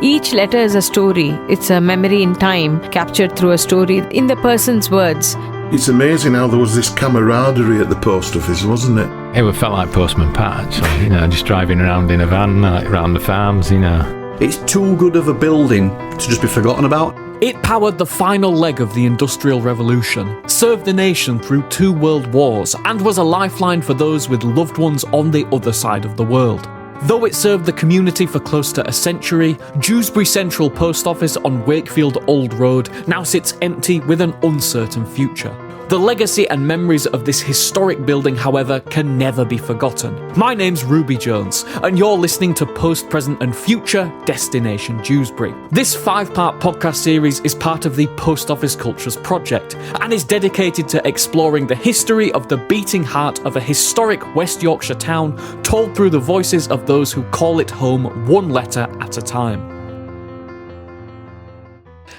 Each letter is a story. It's a memory in time, captured through a story in the person's words. It's amazing how there was this camaraderie at the post office, wasn't it? It felt like Postman Pat, actually, just driving around in a van, around the farms, It's too good of a building to just be forgotten about. It powered the final leg of the Industrial Revolution, served the nation through 2 world wars, and was a lifeline for those with loved ones on the other side of the world. Though it served the community for close to a century, Dewsbury Central Post Office on Wakefield Old Road now sits empty with an uncertain future. The legacy and memories of this historic building, however, can never be forgotten. My name's Ruby Jones, and you're listening to Post, Present and Future Destination Dewsbury. This 5-part podcast series is part of the Post Office Cultures Project and is dedicated to exploring the history of the beating heart of a historic West Yorkshire town, told through the voices of those who call it home one letter at a time.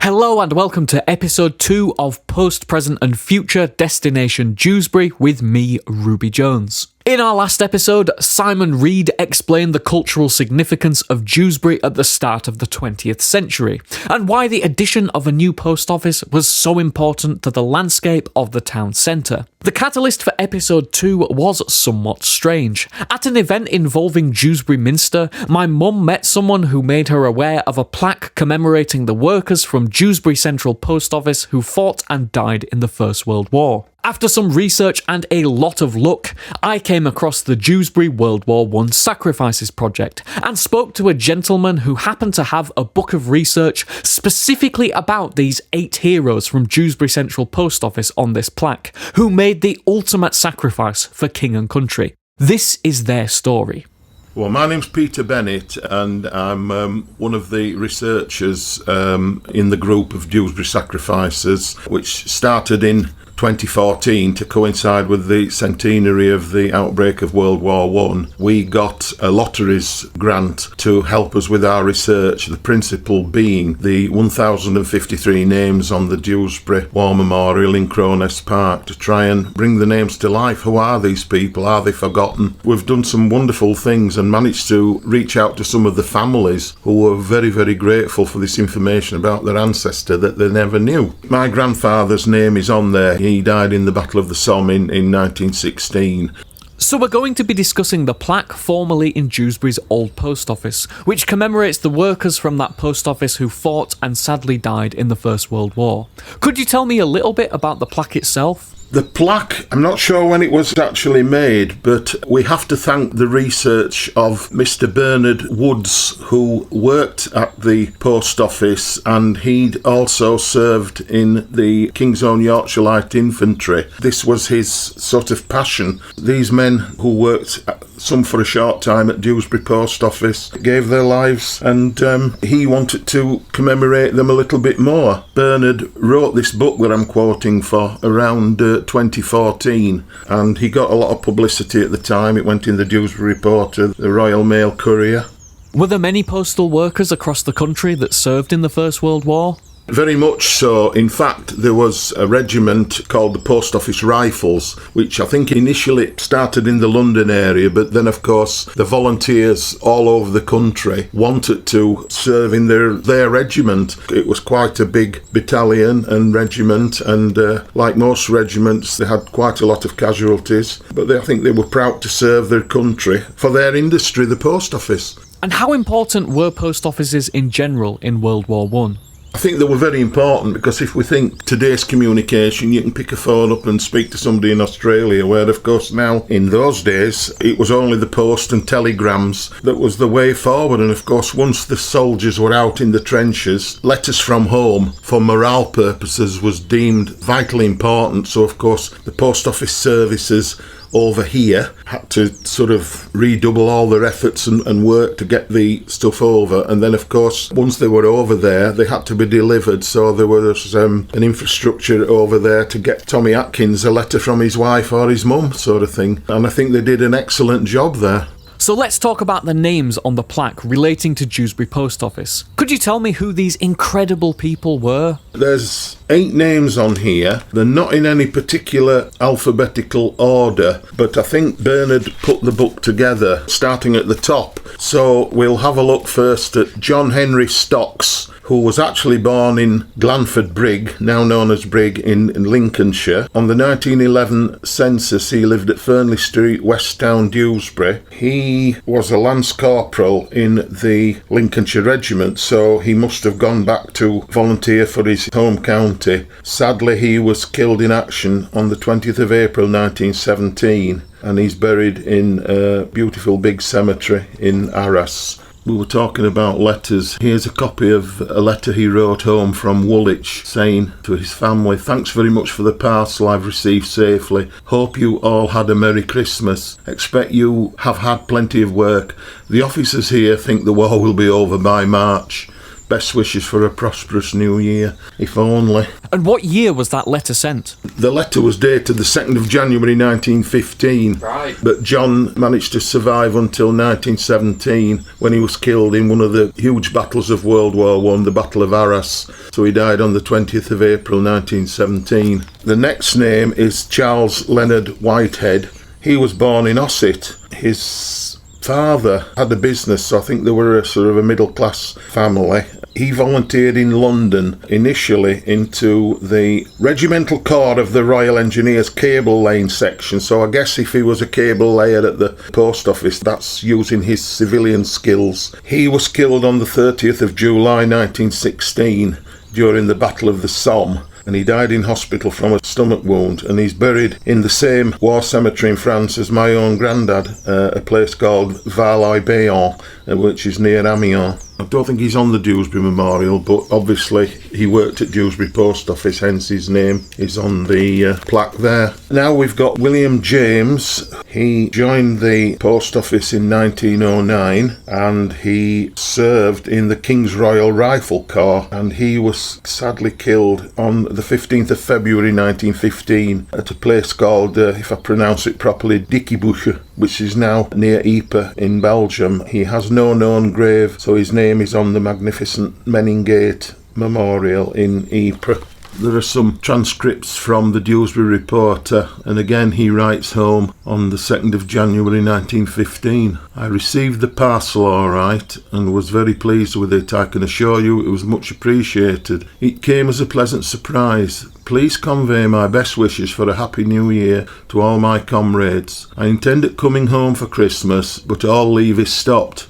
Hello and welcome to episode 2 of Post, Present and Future Destination Dewsbury with me, Ruby Jones. In our last episode, Simon Reed explained the cultural significance of Dewsbury at the start of the 20th century, and why the addition of a new post office was so important to the landscape of the town centre. The catalyst for episode 2 was somewhat strange. At an event involving Dewsbury Minster, my mum met someone who made her aware of a plaque commemorating the workers from Dewsbury Central Post Office who fought and died in the First World War. After some research and a lot of luck, I came across the Dewsbury World War I Sacrifices Project and spoke to a gentleman who happened to have a book of research specifically about these 8 heroes from Dewsbury Central Post Office on this plaque, who made the ultimate sacrifice for king and country. This is their story. Well, my name's Peter Bennett, and I'm one of the researchers in the group of Dewsbury Sacrifices, which started in 2014 to coincide with the centenary of the outbreak of World War I. We got a lotteries grant to help us with our research, the principle being the 1,053 names on the Dewsbury War Memorial in Crownest Park, to try and bring the names to life. Who are these people? Are they forgotten? We've done some wonderful things and managed to reach out to some of the families who were very, very grateful for this information about their ancestor that they never knew. My grandfather's name is on there. He died in the Battle of the Somme in 1916. So we're going to be discussing the plaque formerly in Dewsbury's old post office, which commemorates the workers from that post office who fought and sadly died in the First World War. Could you tell me a little bit about the plaque itself? The plaque, I'm not sure when it was actually made, but we have to thank the research of Mr. Bernard Woods, who worked at the post office, and he'd also served in the King's Own Yorkshire Light Infantry. This was his sort of passion. These men who worked, some for a short time at Dewsbury Post Office, gave their lives, and he wanted to commemorate them a little bit more. Bernard wrote this book that I'm quoting for around 2014, and he got a lot of publicity at the time. It went in the Dewsbury Reporter, the Royal Mail Courier. Were there many postal workers across the country that served in the First World War? Very much so. In fact, there was a regiment called the Post Office Rifles, which I think initially started in the London area, but then, of course, the volunteers all over the country wanted to serve in their regiment. It was quite a big battalion and regiment, and like most regiments, they had quite a lot of casualties, but I think they were proud to serve their country for their industry, the post office. And how important were post offices in general in World War I? I think they were very important, because if we think today's communication, you can pick a phone up and speak to somebody in Australia, where of course now, in those days, it was only the post and telegrams that was the way forward. And of course, once the soldiers were out in the trenches, letters from home for morale purposes was deemed vitally important. So of course, the post office services over here had to sort of redouble all their efforts and work to get the stuff over. And then of course, once they were over there, they had to be delivered, so there was an infrastructure over there to get Tommy Atkins a letter from his wife or his mum, sort of thing. And I think they did an excellent job there. So let's talk about the names on the plaque relating to Dewsbury Post Office. Could you tell me who these incredible people were? There's 8 names on here. They're not in any particular alphabetical order, but I think Bernard put the book together starting at the top. So we'll have a look first at John Henry Stocks, who was actually born in Glanford Brig, now known as Brig, in Lincolnshire. On the 1911 census, he lived at Fernley Street, West Town, Dewsbury. He was a Lance Corporal in the Lincolnshire Regiment, so he must have gone back to volunteer for his home county. Sadly, he was killed in action on the 20th of April 1917, and he's buried in a beautiful big cemetery in Arras. We were talking about letters. Here's a copy of a letter he wrote home from Woolwich saying to his family, "Thanks very much for the parcel I've received safely. Hope you all had a Merry Christmas. Expect you have had plenty of work. The officers here think the war will be over by March. Best wishes for a prosperous new year, if only." And what year was that letter sent? The letter was dated the 2nd of January 1915, Right. but John managed to survive until 1917 when he was killed in one of the huge battles of World War I, the Battle of Arras. So he died on the 20th of April 1917. The next name is Charles Leonard Whitehead. He was born in Ossett. His father had a business, so I think they were a sort of a middle-class family. He volunteered in London, initially into the Regimental Corps of the Royal Engineers Cable Laying Section, so I guess if he was a cable layer at the post office, that's using his civilian skills. He was killed on the 30th of July 1916 during the Battle of the Somme, and he died in hospital from a stomach wound, and he's buried in the same war cemetery in France as my own granddad, a place called Val-Ibeon, which is near Amiens. I don't think he's on the Dewsbury Memorial, but obviously he worked at Dewsbury Post Office, hence his name is on the plaque there. Now we've got William James. He joined the post office in 1909 and he served in the King's Royal Rifle Corps, and he was sadly killed on the 15th of February 1915 at a place called, if I pronounce it properly, Dickiebuche, which is now near Ypres in Belgium. He has no known grave, so his name is on the magnificent Meningate Memorial in Ypres. There are some transcripts from the Dewsbury Reporter, and again he writes home on the 2nd of January 1915. "I received the parcel all right and was very pleased with it. I can assure you it was much appreciated. It came as a pleasant surprise. Please convey my best wishes for a happy new year to all my comrades. I intended coming home for Christmas, but all leave is stopped,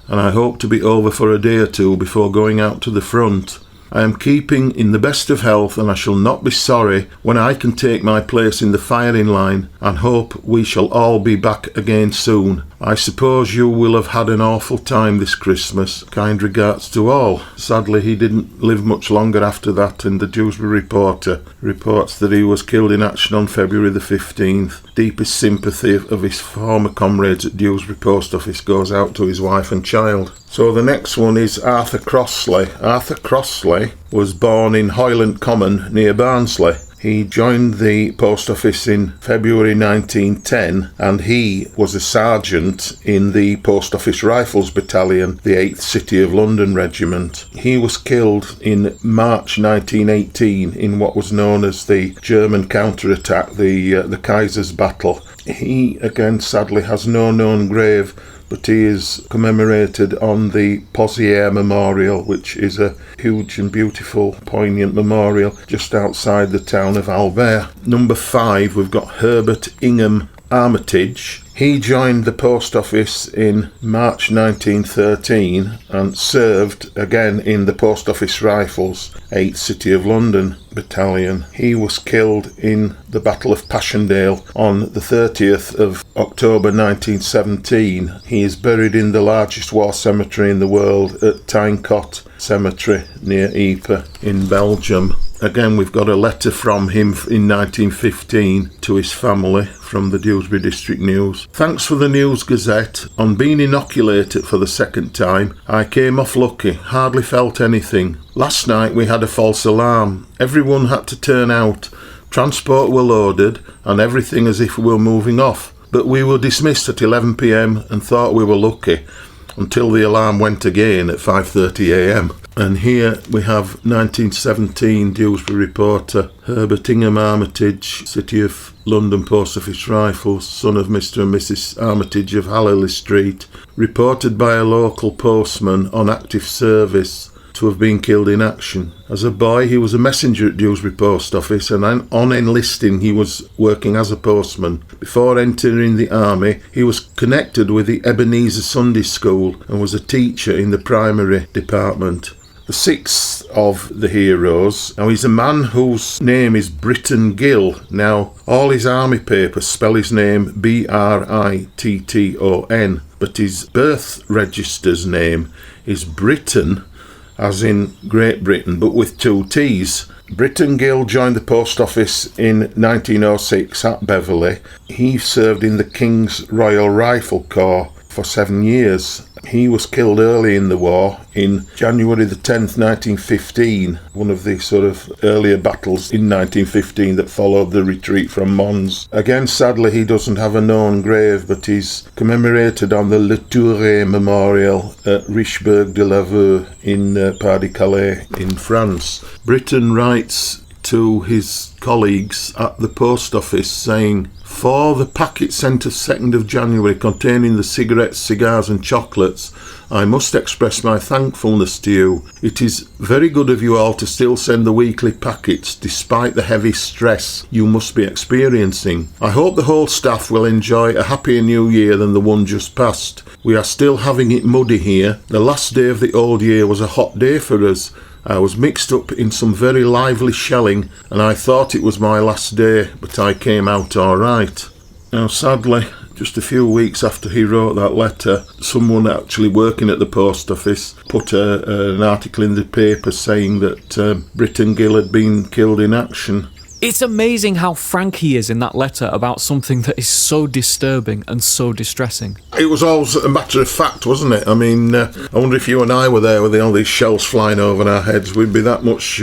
and I hope to be over for a day or two before going out to the front. I am keeping in the best of health, and I shall not be sorry when I can take my place in the firing line, and hope we shall all be back again soon. I suppose you will have had an awful time this Christmas. Kind regards to all." Sadly, he didn't live much longer after that, and the Dewsbury Reporter reports that he was killed in action on February the 15th. Deepest sympathy of his former comrades at Dewsbury Post Office goes out to his wife and child. So the next one is Arthur Crossley. Arthur Crossley was born in Hoyland Common near Barnsley. He joined the post office in February 1910, and he was a sergeant in the Post Office Rifles Battalion, the 8th City of London Regiment. He was killed in March 1918 in what was known as the German counterattack, the Kaiser's Battle. He, again, sadly has no known grave, but he is commemorated on the Pozières Memorial, which is a huge and beautiful, poignant memorial just outside the town of Albert. Number 5, we've got Herbert Ingham Armitage. He joined the post office in March 1913 and served again in the Post Office Rifles, 8th City of London Battalion. He was killed in the Battle of Passchendaele on the 30th of October 1917. He is buried in the largest war cemetery in the world at Tynecott Cemetery near Ypres in Belgium. Again, we've got a letter from him in 1915 to his family from the Dewsbury District News. "Thanks for the News Gazette. On being inoculated for the second time, I came off lucky, hardly felt anything. Last night we had a false alarm. Everyone had to turn out. Transport were loaded and everything as if we were moving off. But we were dismissed at 11 p.m. and thought we were lucky until the alarm went again at 5:30 a.m. And here we have 1917 Dewsbury reporter Herbert Ingham Armitage, City of London Post Office Rifles, son of Mr. and Mrs. Armitage of Halliley Street, reported by a local postman on active service to have been killed in action. As a boy, he was a messenger at Dewsbury Post Office, and on enlisting he was working as a postman. Before entering the army, he was connected with the Ebenezer Sunday School and was a teacher in the primary department. The sixth of the heroes, now he's a man whose name is Britton Gill. Now, all his army papers spell his name Britton, but his birth register's name is Britain, as in Great Britain, but with two T's. Britton Gill joined the post office in 1906 at Beverley. He served in the King's Royal Rifle Corps for 7 years. He was killed early in the war in January the 10th, 1915, one of the sort of earlier battles in 1915 that followed the retreat from Mons. Again, sadly, he doesn't have a known grave, but he's commemorated on the Le Touré Memorial at Richebourg de la Veu in Pas-de-Calais in France. Britton writes to his colleagues at the post office saying, "For the packet sent of 2nd of January containing the cigarettes, cigars and chocolates, I must express my thankfulness to you. It is very good of you all to still send the weekly packets despite the heavy stress you must be experiencing. I hope the whole staff will enjoy a happier new year than the one just passed. We are still having it muddy here. The last day of the old year was a hot day for us. I was mixed up in some very lively shelling and I thought it was my last day, but I came out all right." Now, sadly, just a few weeks after he wrote that letter, someone actually working at the post office put an article in the paper saying that Britton Gill had been killed in action. It's amazing how frank he is in that letter about something that is so disturbing and so distressing. It was always a matter of fact, wasn't it? I mean, I wonder if you and I were there with all these shells flying over our heads, we'd be that much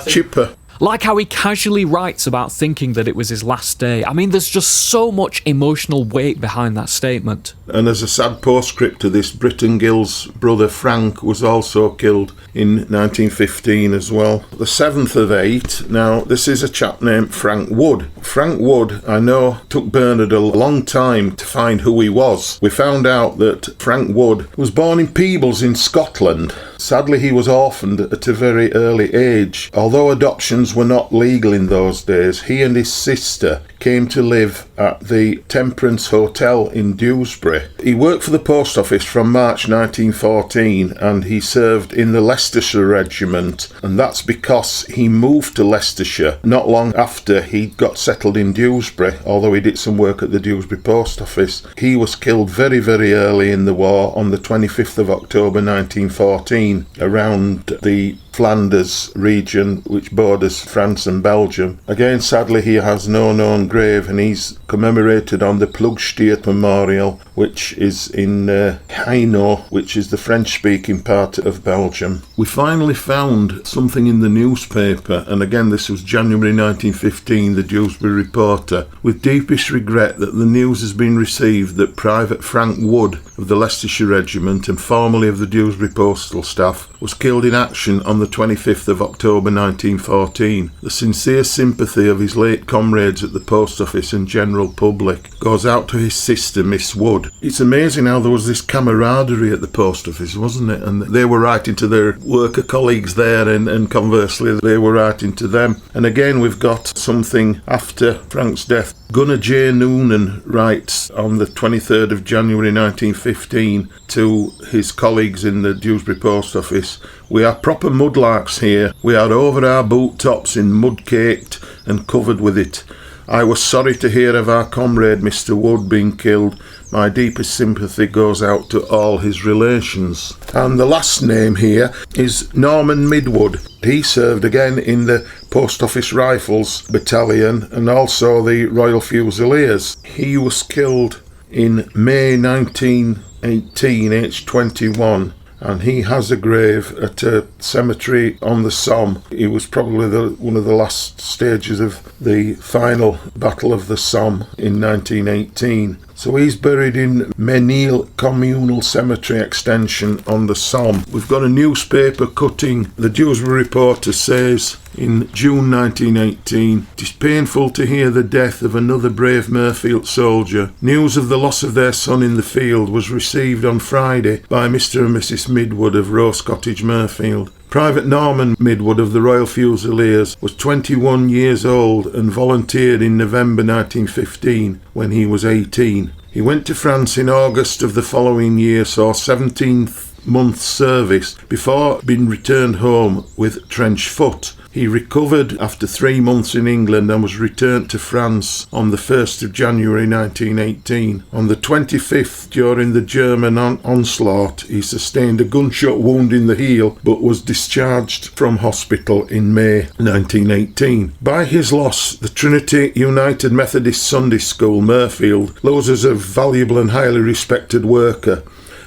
chipper. Like how he casually writes about thinking that it was his last day. I mean, there's just so much emotional weight behind that statement. And as a sad postscript to this, Britton Gill's brother Frank was also killed in 1915 as well. The 7th of 8, now this is a chap named Frank Wood. Frank Wood, I know, took Bernard a long time to find who he was. We found out that Frank Wood was born in Peebles in Scotland. Sadly, he was orphaned at a very early age. Although adoptions were not legal in those days, he and his sister came to live at the Temperance Hotel in Dewsbury. He worked for the post office from March 1914 and he served in the Leicestershire Regiment, and that's because he moved to Leicestershire not long after he got settled in Dewsbury, although he did some work at the Dewsbury post office. He was killed very, very early in the war on the 25th of October 1914 around the Flanders region, which borders France and Belgium. Again, sadly, he has no known grave, and he's commemorated on the Plugsteert Memorial, which is in Hainaut, which is the French-speaking part of Belgium. We finally found something in the newspaper, and again, this was January 1915, the Dewsbury Reporter. With deepest regret that the news has been received that Private Frank Wood of the Leicestershire Regiment and formerly of the Dewsbury Postal Staff was killed in action on the 25th of October 1914. The sincere sympathy of his late comrades at the post office and general public goes out to his sister, Miss Wood. It's amazing how there was this camaraderie at the post office, wasn't it? And they were writing to their worker colleagues there, and conversely they were writing to them. And again, we've got something after Frank's death. Gunner J. Noonan writes on the 23rd of January 1915 to his colleagues in the Dewsbury Post Office, "We are proper mudlarks here. We are over our boot tops in mud caked and covered with it. I was sorry to hear of our comrade Mr. Wood being killed. My deepest sympathy goes out to all his relations." And the last name here is Norman Midwood. He served again in the Post Office Rifles Battalion and also the Royal Fusiliers. He was killed in May 1918, aged 21, and he has a grave at a cemetery on the Somme. He was probably one of the last stages of the final Battle of the Somme in 1918. So he's buried in Menil Communal Cemetery Extension on the Somme. We've got a newspaper cutting. The Dewsbury Reporter says, in June 1918, "It is painful to hear the death of another brave Mirfield soldier. News of the loss of their son in the field was received on Friday by Mr. and Mrs. Midwood of Rose Cottage, Mirfield. Private Norman Midwood of the Royal Fusiliers was 21 years old and volunteered in November 1915 when he was 18. He went to France in August of the following year, saw 17 months service before being returned home with trench foot. He recovered after 3 months in England and was returned to France on the 1st of January 1918. On the 25th, during the German onslaught, he sustained a gunshot wound in the heel but was discharged from hospital in May 1918. By his loss, the Trinity United Methodist Sunday School, Mirfield, loses a valuable and highly respected worker.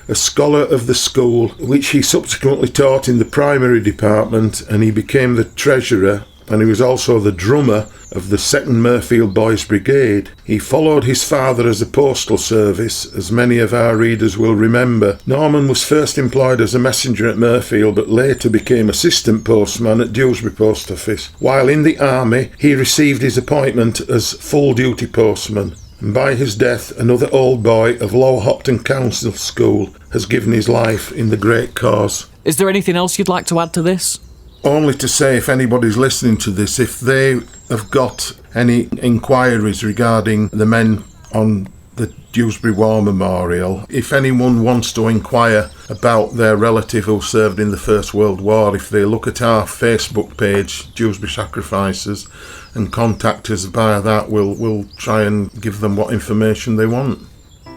A scholar of the school, which he subsequently taught in the primary department, and he became the treasurer, and he was also the drummer of the 2nd Mirfield Boys Brigade. He followed his father as a postal service, as many of our readers will remember. Norman was first employed as a messenger at Mirfield, but later became assistant postman at Dewsbury Post Office. While in the army, he received his appointment as full-duty postman. And by his death, another old boy of Lower Hopton Council School has given his life in the great cause. Is there anything else you'd like to add to this? Only to say, if anybody's listening to this, if they have got any inquiries regarding the men on the Dewsbury War Memorial, if anyone wants to inquire about their relative who served in the First World War, if they look at our Facebook page, Dewsbury Sacrifices, and contact us via that, we'll try and give them what information they want.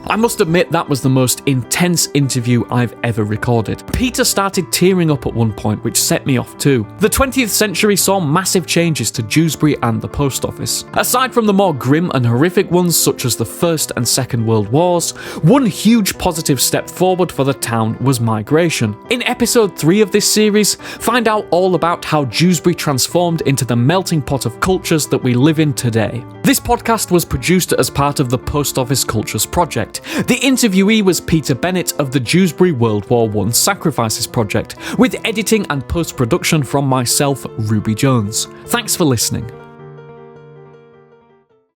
I must admit that was the most intense interview I've ever recorded. Peter started tearing up at one point, which set me off too. The 20th century saw massive changes to Dewsbury and the post office. Aside from the more grim and horrific ones such as the First and Second World Wars, one huge positive step forward for the town was migration. In episode 3 of this series, find out all about how Dewsbury transformed into the melting pot of cultures that we live in today. This podcast was produced as part of the Post Office Cultures Project. The interviewee was Peter Bennett of the Dewsbury World War I Sacrifices Project, with editing and post-production from myself, Ruby Jones. Thanks for listening.